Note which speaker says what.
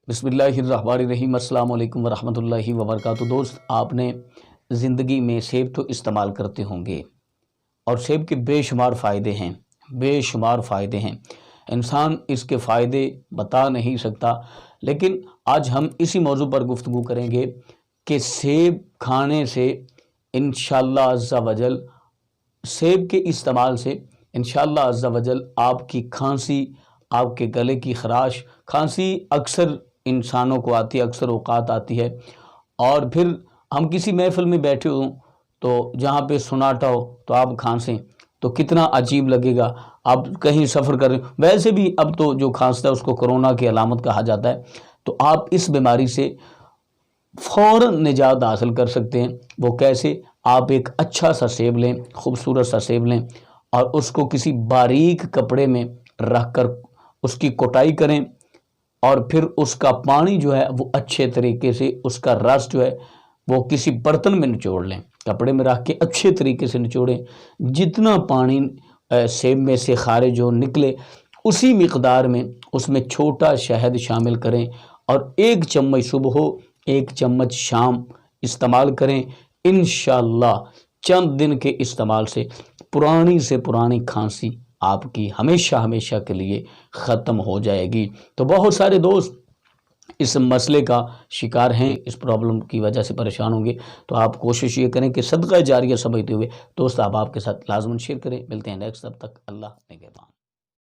Speaker 1: بسم اللہ الرحمن الرحیم۔ السلام علیکم ورحمۃ اللہ وبرکاتہ۔ دوست، آپ نے زندگی میں سیب تو استعمال کرتے ہوں گے اور سیب کے بے شمار فائدے ہیں، بے شمار فائدے ہیں، انسان اس کے فائدے بتا نہیں سکتا۔ لیکن آج ہم اسی موضوع پر گفتگو کریں گے کہ سیب کھانے سے انشاءاللہ عز و جل، سیب کے استعمال سے انشاءاللہ عز و جل آپ کی کھانسی، آپ کے گلے کی خراش، کھانسی اکثر انسانوں کو آتی ہے، اکثر اوقات آتی ہے، اور پھر ہم کسی محفل میں بیٹھے ہوں تو جہاں پہ سناٹا ہو تو آپ کھانسیں تو کتنا عجیب لگے گا۔ آپ کہیں سفر کر رہے ہیں، ویسے بھی اب تو جو کھانستا ہے اس کو کرونا کی علامت کہا جاتا ہے، تو آپ اس بیماری سے فوراً نجات حاصل کر سکتے ہیں۔ وہ کیسے؟ آپ ایک اچھا سا سیب لیں، خوبصورت سا سیب لیں اور اس کو کسی باریک کپڑے میں رکھ کر اس کی کوٹائی کریں، اور پھر اس کا پانی جو ہے وہ اچھے طریقے سے، اس کا رس جو ہے وہ کسی برتن میں نچوڑ لیں، کپڑے میں رکھ کے اچھے طریقے سے نچوڑیں۔ جتنا پانی سیب میں سے خارج ہو نکلے، اسی مقدار میں اس میں چھوٹا شہد شامل کریں اور 1 چمچ صبح ہو 1 چمچ شام استعمال کریں۔ انشاءاللہ چند دن کے استعمال سے پرانی سے پرانی کھانسی آپ کی ہمیشہ ہمیشہ کے لیے ختم ہو جائے گی۔ تو بہت سارے دوست اس مسئلے کا شکار ہیں، اس پرابلم کی وجہ سے پریشان ہوں گے، تو آپ کوشش یہ کریں کہ صدقہ جاریہ سمجھتے ہوئے دوست آپ کے ساتھ لازماً شیئر کریں۔ ملتے ہیں نیکسٹ، تب تک اللہ نگہبان۔